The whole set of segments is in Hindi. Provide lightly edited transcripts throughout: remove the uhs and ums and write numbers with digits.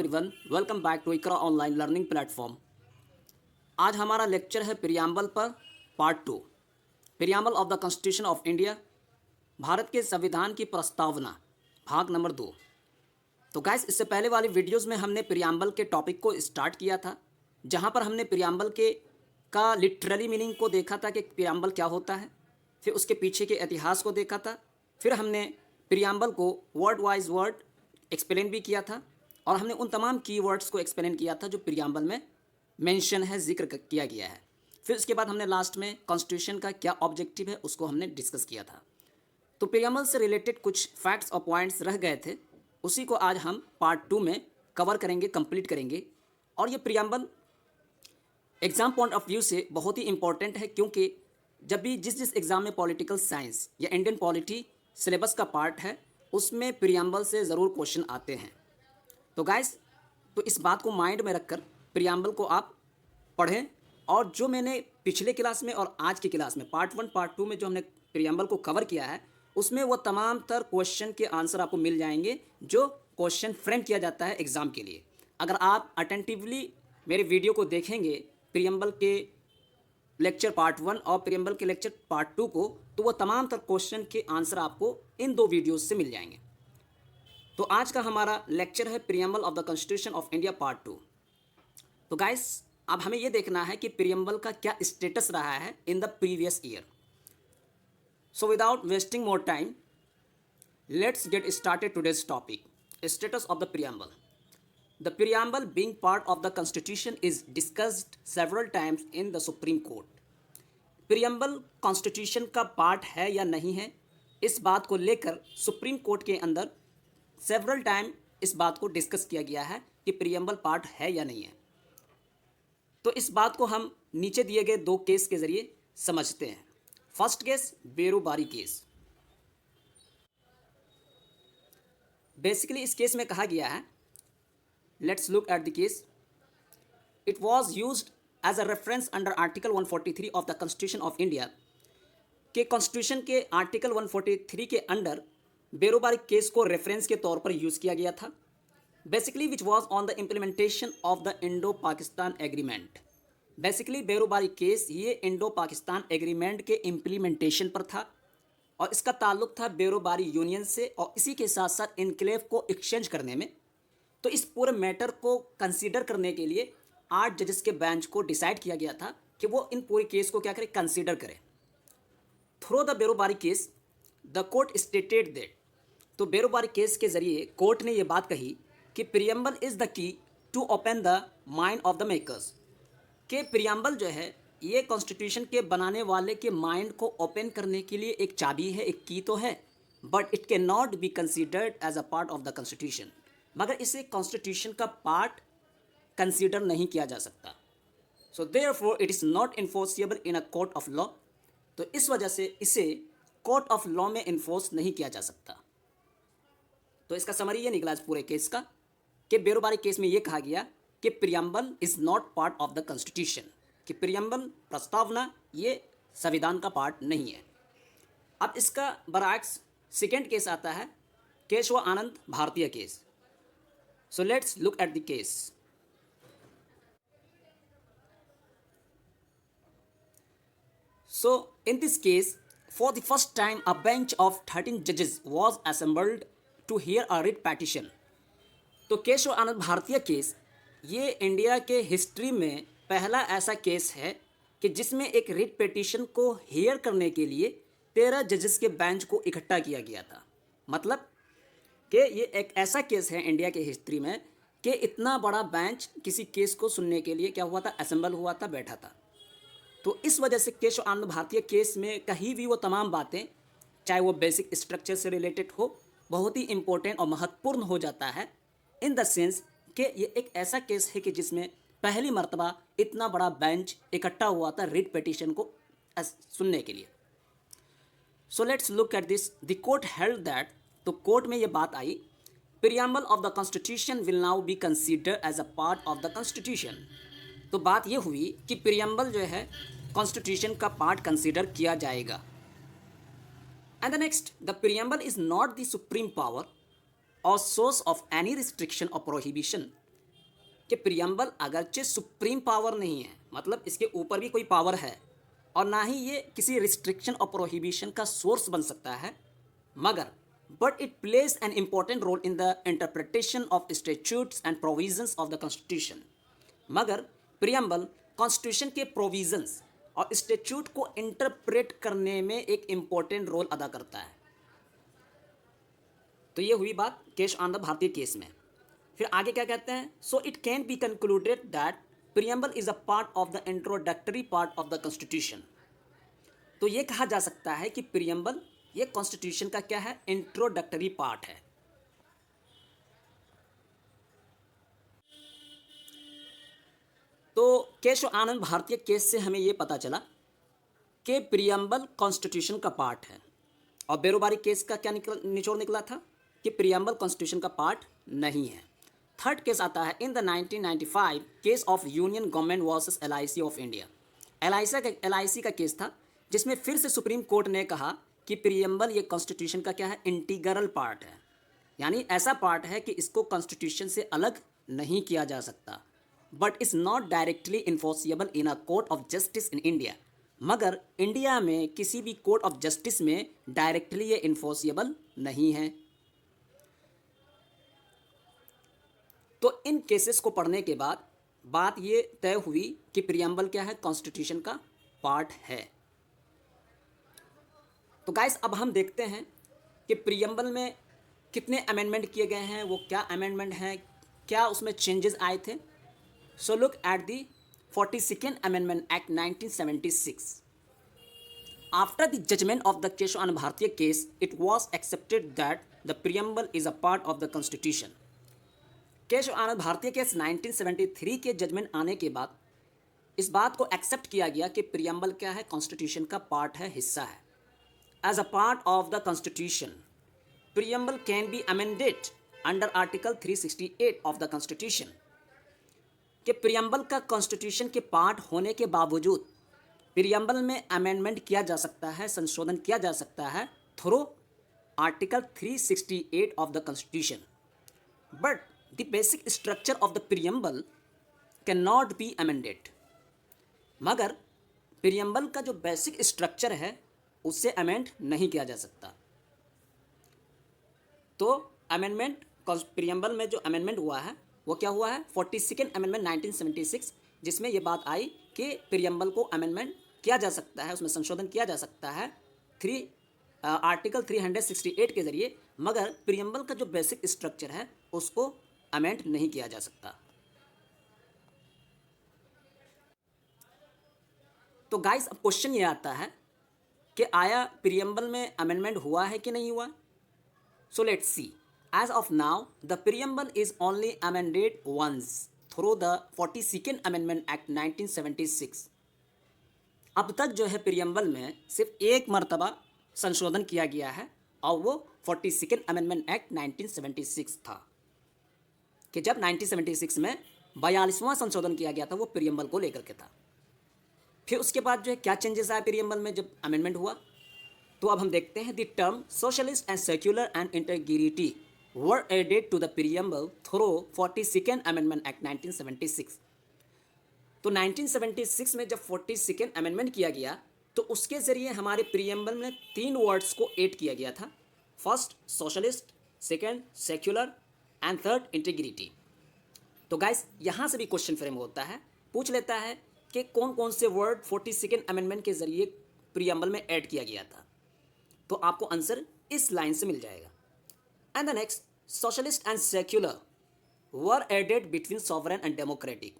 Everyone, welcome back to Iqra online learning platform. आज हमारा लेक्चर है प्रियम्बल पर part 2, preamble of the constitution of India, Bharat के संविधान की प्रस्तावना, भाग नंबर 2। तो गाइस, इससे पहले वाली वीडियोस में हमने प्रियम्बल के टॉपिक को स्टार्ट किया था, जहां पर हमने प्रियम्बल के का लिटरली मीनिंग को देखा था कि प्रियम्बल क्या होता है, फिर उसके पीछे के इतिहास को देखा था, फिर हमने प्रियम्बल को वर्ड वाइज वर्ड एक्सप्लेन भी किया था और हमने उन तमाम कीवर्ड्स को एक्सप्लेन किया था जो प्रियम्बल में मेंशन है, जिक्र किया गया है। फिर उसके बाद हमने लास्ट में कॉन्स्टिट्यूशन का क्या ऑब्जेक्टिव है उसको हमने डिस्कस किया था। तो प्रियम्बल से रिलेटेड कुछ फैक्ट्स और पॉइंट्स रह गए थे, उसी को आज हम पार्ट 2 में कवर करेंगे, कंप्लीट करेंगे। और ये preamble exam point of view से बहुत ही इंपॉर्टेंट है, क्योंकि जब भी जिस एग्ज़ाम में पॉलिटिकल साइंस या इंडियन पॉलिटी सिलेबस का पार्ट है, उसमें प्रियम्बल से ज़रूर क्वेश्चन आते हैं। तो गाइस, तो इस बात को माइंड में रखकर प्रियम्बल को आप पढ़ें। और जो मैंने पिछले क्लास में और आज की क्लास में पार्ट 1 पार्ट 2 में जो हमने प्रियम्बल को कवर किया है, उसमें वो तमाम तर क्वेश्चन के आंसर आपको मिल जाएंगे जो क्वेश्चन फ्रेम किया जाता है एग्ज़ाम के लिए। अगर आप अटेंटिवली मेरे वीडियो को देखेंगे, प्रियम्बल के लेक्चर पार्ट 1 और प्रियम्बल के लेक्चर पार्ट 2 को, तो वो तमाम तर क्वेश्चन के आंसर आपको इन 2 वीडियोज़ से मिल जाएंगे। तो आज का हमारा लेक्चर है preamble of the constitution of India part 2। तो गाइस, अब हमें ये देखना है कि प्रियम्बल का क्या स्टेटस रहा है in the previous year. So without wasting more time, let's get started today's topic, status of the preamble. The preamble being part of the constitution is discussed several times in the supreme court. Preamble constitution का पार्ट है या नहीं है, इस बात को लेकर सुप्रीम कोर्ट के अंदर सेवरल टाइम इस बात को डिस्कस किया गया है कि प्रियम्बल पार्ट है या नहीं है। तो इस बात को हम नीचे दिए गए 2 केस के जरिए समझते हैं। First case, Berubari case. Basically इस केस में कहा गया है, let's look at the case. It was used as a reference under article 143 of the constitution of India, के कॉन्स्टिट्यूशन के आर्टिकल 143 के अंडर बेरोबारी केस को रेफरेंस के तौर पर यूज़ किया गया था। Basically which was on the implementation of the Indo Pakistan agreement. Basically Berubari case ये इंडो पाकिस्तान एग्रीमेंट के इम्प्लीमेंटेशन पर था और इसका ताल्लुक था बेरोबारी यूनियन से और इसी के साथ साथ इनक्लेव को एक्सचेंज करने में। तो इस पूरे मैटर को कंसीडर करने के लिए 8 जजेस के बेंच को डिसाइड किया गया था कि वो इन पूरे केस को क्या करें, कंसीडर करें। Through the Berubari case the court stated that, तो बेरोबारी केस के जरिए कोर्ट ने ये बात कही कि preamble is the key to open the mind of the makers, कि प्रियम्बल जो है ये कॉन्स्टिट्यूशन के बनाने वाले के माइंड को ओपन करने के लिए एक चाबी है, एक की तो है, but it can not be considered as a part of the constitution. मगर इसे कॉन्स्टिट्यूशन का पार्ट कंसीडर नहीं किया जा सकता। So therefore it is not enforceable in a court of law. तो इस वजह से इसे कोर्ट ऑफ लॉ में इन्फोर्स नहीं किया जा सकता। तो इसका समरी ये निकला इस पूरे केस का कि बेरोबारी केस में ये कहा गया कि preamble is not part of the constitution, कि प्रियम्बल प्रस्तावना ये संविधान का पार्ट नहीं है। अब इसका बरअक्स सेकेंड केस आता है, केशव आनंद Bharati case. So let's look at the case. So, in this case, for the first time, a bench of 13 judges was assembled to hear a writ petition. तो केशव आनंद भारतीय केस ये इंडिया के हिस्ट्री में पहला ऐसा केस है कि जिसमें एक रिट पिटीशन को हेयर करने के लिए 13 जजेस के बेंच को इकट्ठा किया गया था। मतलब कि ये एक ऐसा केस है इंडिया के हिस्ट्री में कि इतना बड़ा बेंच किसी केस को सुनने के लिए क्या हुआ था, असेंबल हुआ था, बैठा था। तो इस वजह से केशव आनंद भारतीय केस में कहीं भी वो तमाम बातें, चाहे वो बेसिक स्ट्रक्चर से रिलेटेड हो, बहुत ही इंपॉर्टेंट और महत्वपूर्ण हो जाता है, इन द सेंस कि ये एक ऐसा केस है कि जिसमें पहली मर्तबा इतना बड़ा बेंच इकट्ठा हुआ था रिट पिटीशन को सुनने के लिए। So let's look at this. The court held that, तो कोर्ट में ये बात आई, preamble of the constitution will now be consider as a part of the constitution. तो बात ये हुई कि प्रियम्बल जो है कॉन्स्टिट्यूशन का पार्ट कंसीडर किया जाएगा। And the next, the preamble is not the supreme power or source of any restriction or prohibition कि प्रियम्बल अगरचे सुप्रीम पावर नहीं है, मतलब इसके ऊपर भी कोई पावर है, और ना ही ये किसी रिस्ट्रिक्शन और प्रोहिबिशन का सोर्स बन सकता है, मगर but it plays an important role in the interpretation of statutes and provisions of the constitution. मगर प्रियम्बल कॉन्स्टिट्यूशन के प्रोविजंस और स्टैट्यूट को इंटरप्रेट करने में एक इम्पॉर्टेंट रोल अदा करता है। तो ये हुई बात केश आनंद भारतीय केस में। फिर आगे क्या कहते हैं, so it can be concluded that preamble is a part of the introductory part of the constitution. तो ये कहा जा सकता है कि प्रियम्बल ये कॉन्स्टिट्यूशन का क्या है, इंट्रोडक्टरी पार्ट है। तो केशव आनंद भारतीय केस से हमें ये पता चला कि प्रियम्बल कॉन्स्टिट्यूशन का पार्ट है, और बेरोबारी केस का क्या निचोड़ निकला था कि प्रियम्बल कॉन्स्टिट्यूशन का पार्ट नहीं है। थर्ड केस आता है in the 1995 case of union government versus LIC of India. LIC का केस था, जिसमें फिर से सुप्रीम कोर्ट ने कहा कि प्रियम्बल ये कॉन्स्टिट्यूशन का क्या है, इंटीग्रल पार्ट है, यानी ऐसा पार्ट है कि इसको कॉन्स्टिट्यूशन से अलग नहीं किया जा सकता, but is not directly enforceable in a court of justice in India. मगर इंडिया में किसी भी कोर्ट ऑफ जस्टिस में डायरेक्टली ये इन्फोर्सिबल नहीं है। तो इन केसेस को पढ़ने के बाद बात ये तय हुई कि प्रियम्बल क्या है, कॉन्स्टिट्यूशन का पार्ट है। तो गाइस अब हम देखते हैं कि प्रियम्बल में कितने अमेंडमेंट किए गए हैं, वो क्या अमेंडमेंट हैं, क्या उसमें चेंजेस आए थे। So look at the 42nd Amendment Act 1976. After the judgment of the Keshav Anand Bhartiya case, it was accepted that the preamble is a part of the Constitution. Kesavananda Bharati case 1973 के जजमेंट आने के बाद इस बात को एक्सेप्ट किया गया कि प्रियम्बल क्या है, कॉन्स्टिट्यूशन का पार्ट है, हिस्सा है। As a part of the constitution, preamble can be amended under article 368 of the constitution. कि प्रियम्बल का कॉन्स्टिट्यूशन के पार्ट होने के बावजूद प्रियम्बल में अमेंडमेंट किया जा सकता है, संशोधन किया जा सकता है through article 368 of the constitution. But the basic structure of the preamble can not be amended. मगर प्रियम्बल का जो बेसिक स्ट्रक्चर है उससे अमेंड नहीं किया जा सकता। तो अमेंडमेंट प्रियम्बल में जो अमेंडमेंट हुआ है वो क्या हुआ है, 42nd Amendment 1976, जिसमें ये बात आई कि प्रियम्बल को अमेंडमेंट किया जा सकता है, उसमें संशोधन किया जा सकता है आर्टिकल 368 के ज़रिए, मगर प्रियम्बल का जो बेसिक स्ट्रक्चर है उसको अमेंड नहीं किया जा सकता। तो गाइस अब क्वेश्चन ये आता है कि आया प्रियम्बल में अमेंडमेंट हुआ है कि नहीं हुआ। So let's see. As of now, the preamble is only amended once through the 42nd Amendment Act 1976. अब तक जो है प्रियम्बल में सिर्फ एक मर्तबा संशोधन किया गया है, और वो 42nd Amendment Act 1976 था, कि जब 1976 में 42वां संशोधन किया गया था वो प्रियम्बल को लेकर के था। फिर उसके बाद जो है क्या चेंजेस आए प्रियम्बल में जब अमेंडमेंट हुआ। तो अब हम देखते हैं the term socialist and secular and integrity were added to the preamble through 42nd Amendment Act 1976. तो 1976 में जब 42nd अमेंडमेंट किया गया तो उसके ज़रिए हमारे प्रियम्बल में 3 वर्ड्स को ऐड किया गया था। First socialist, second secular and third integrity. तो गाइस यहाँ से भी क्वेश्चन फ्रेम होता है, पूछ लेता है कि कौन कौन से वर्ड 42nd अमेंडमेंट के ज़रिए प्रियम्बल में ऐड किया गया था। तो आपको आंसर इस लाइन से मिल जाएगा। And the next, socialist and secular were added between sovereign and democratic.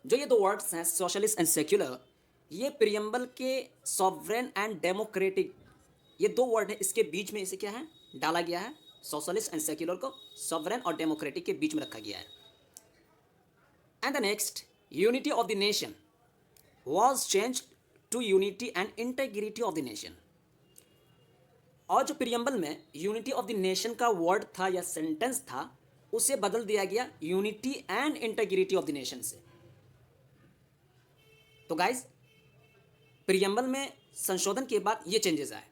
जो ये दो वर्ड्स हैं socialist and secular, ये प्रियम्बल के sovereign and democratic, ये दो वर्ड हैं, इसके बीच में इसे क्या है डाला गया है। socialist and secular को sovereign और democratic के बीच में रखा गया है। And the next, unity of the nation was changed to unity and integrity of the nation. और जो प्रियम्बल में यूनिटी ऑफ द नेशन का वर्ड था या सेंटेंस था उसे बदल दिया गया unity and integrity of the nation से। तो गाइस प्रियम्बल में संशोधन के बाद ये चेंजेस आए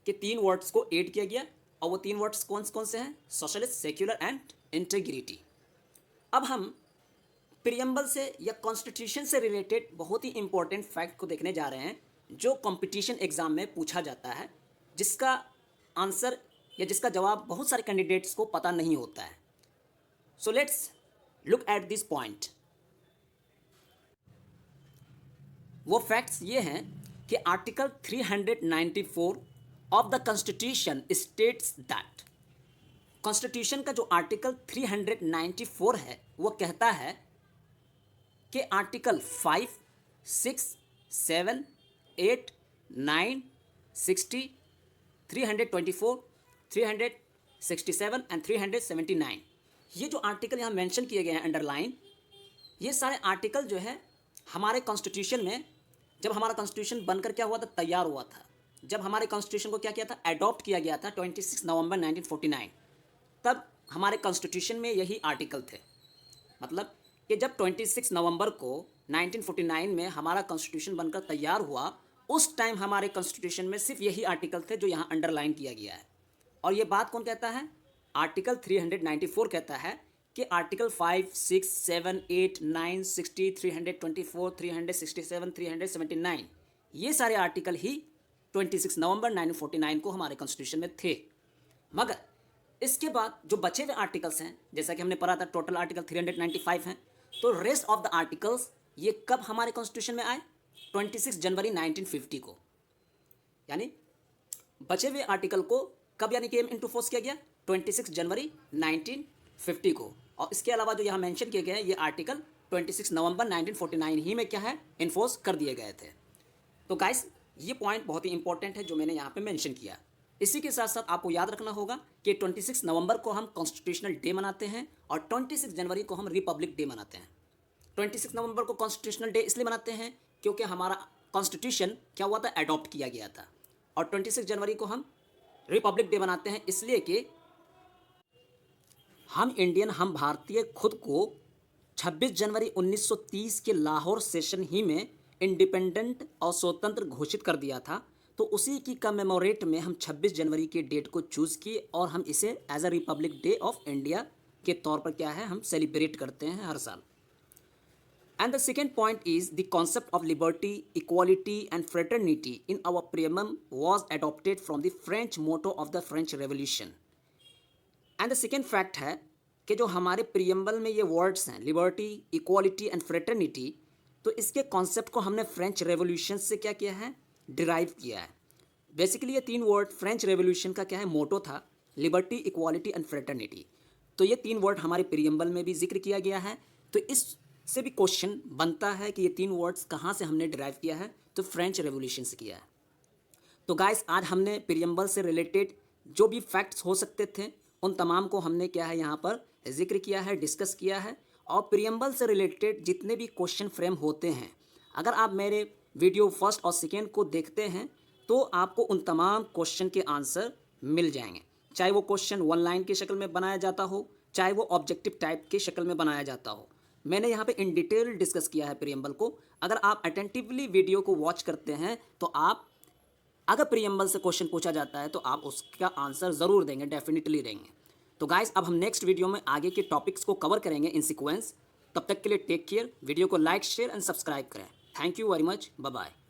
कि 3 वर्ड्स को ऐड किया गया, और वो 3 वर्ड्स कौन कौन से हैं, सोशलिस्ट, सेक्युलर एंड इंटीग्रिटी। अब हम प्रियम्बल से या कॉन्स्टिट्यूशन से रिलेटेड बहुत ही इंपॉर्टेंट फैक्ट को देखने जा रहे हैं जो कंपटीशन एग्जाम में पूछा जाता है, जिसका आंसर या जिसका जवाब बहुत सारे कैंडिडेट्स को पता नहीं होता है। सो let's look at this point. वो फैक्ट्स ये हैं कि article 394 of the constitution states that, constitution का जो आर्टिकल 394 है वो कहता है कि आर्टिकल 5, 6, 7, 8, 9, 60, 324, 367 एंड 379, ये जो आर्टिकल यहाँ मेंशन किए गए हैं अंडरलाइन, ये सारे आर्टिकल जो है हमारे कॉन्स्टिट्यूशन में, जब हमारा कॉन्स्टिट्यूशन बनकर क्या हुआ था, तैयार हुआ था, जब हमारे कॉन्स्टिट्यूशन को क्या किया था, अडॉप्ट किया गया था 26 नवंबर 1949, तब हमारे कॉन्स्टिट्यूशन में यही आर्टिकल थे। मतलब कि जब 26 नवंबर को 1949 में हमारा कॉन्स्टिट्यूशन बनकर तैयार हुआ, उस टाइम हमारे कॉन्स्टिट्यूशन में सिर्फ यही आर्टिकल थे जो यहाँ अंडरलाइन किया गया है। और ये बात कौन कहता है? आर्टिकल 394 कहता है कि आर्टिकल 5, 6, 7, 8, 9, 60, 324, 367, 379, ये सारे आर्टिकल ही 26 नवंबर 1949 को हमारे कॉन्स्टिट्यूशन में थे। मगर इसके बाद जो बचे हुए आर्टिकल्स हैं, जैसा कि हमने पढ़ा था, टोटल आर्टिकल 395 हैं, तो रेस्ट ऑफ द आर्टिकल्स ये कब हमारे कॉन्स्टिट्यूशन में आए? 26 जनवरी 1950 को। यानी बचे हुए आर्टिकल को कब यानी कि इनटू फोर्स किया गया? 26 जनवरी 1950 को। और इसके अलावा जो यहाँ मेंशन किए गए हैं ये आर्टिकल 26 नवंबर 1949 ही में क्या है, इन्फोर्स कर दिए गए थे। तो गाइस ये पॉइंट बहुत ही इंपॉर्टेंट है जो मैंने यहाँ पे मेंशन किया। इसी के साथ साथ आपको याद रखना होगा कि 26 नवंबर को हम कॉन्स्टिट्यूशनल डे मनाते हैं और 26 जनवरी को हम रिपब्लिक डे मनाते हैं। 26 नवंबर को कॉन्स्टिट्यूशनल डे इसलिए मनाते हैं क्योंकि हमारा कॉन्स्टिट्यूशन क्या हुआ था, अडॉप्ट किया गया था। और 26 जनवरी को हम रिपब्लिक डे मनाते हैं इसलिए कि हम इंडियन, हम भारतीय खुद को 26 जनवरी 1930 के लाहौर सेशन ही में इंडिपेंडेंट और स्वतंत्र घोषित कर दिया था। तो उसी की कमेमोरेट में हम 26 जनवरी के डेट को चूज़ किए और हम इसे as a republic day of India के तौर पर क्या है, हम सेलिब्रेट करते हैं हर साल। And the second point is the concept of liberty, equality and fraternity in our preamble was adopted from the French motto of the French revolution. And the second fact है कि जो हमारे प्रियम्बल में ये वर्ड्स हैं, लिबर्टी, इक्वालिटी एंड फ्रेटर्निटी, तो इसके कॉन्सेप्ट को हमने फ्रेंच रेवोल्यूशन से क्या किया है, डिराइव किया है। बेसिकली ये तीन वर्ड फ्रेंच रेवोल्यूशन का क्या है, मोटो था, लिबर्टी, इक्वालिटी एंड फ्रेटर्निटी। तो ये तीन वर्ड हमारे प्रियम्बल में भी जिक्र किया गया है। तो इससे भी क्वेश्चन बनता है कि ये तीन वर्ड्स कहाँ से हमने डिराइव किया है, तो फ्रेंच रेवोल्यूशन से किया है। तो गाइस आज हमने प्रियम्बल से रिलेटेड जो भी फैक्ट्स हो सकते थे उन तमाम को हमने क्या है यहाँ पर जिक्र किया है, डिस्कस किया है। और प्रियम्बल से रिलेटेड जितने भी क्वेश्चन फ्रेम होते हैं, अगर आप मेरे वीडियो फर्स्ट और सेकेंड को देखते हैं तो आपको उन तमाम क्वेश्चन के आंसर मिल जाएंगे, चाहे वो क्वेश्चन वन लाइन की शक्ल में बनाया जाता हो, चाहे वो ऑब्जेक्टिव टाइप की शक्ल में बनाया जाता हो। मैंने यहाँ पे इन डिटेल डिस्कस किया है प्रियम्बल को। अगर आप अटेंटिवली वीडियो को वॉच करते हैं तो आप, अगर प्रियम्बल से क्वेश्चन पूछा जाता है तो आप उसका आंसर ज़रूर देंगे, डेफिनेटली देंगे। तो गाइस अब हम नेक्स्ट वीडियो में आगे के टॉपिक्स को कवर करेंगे इन सीक्वेंस। तब तक के लिए टेक केयर, वीडियो को लाइक, शेयर एंड सब्सक्राइब करें। Thank you very much, bye bye.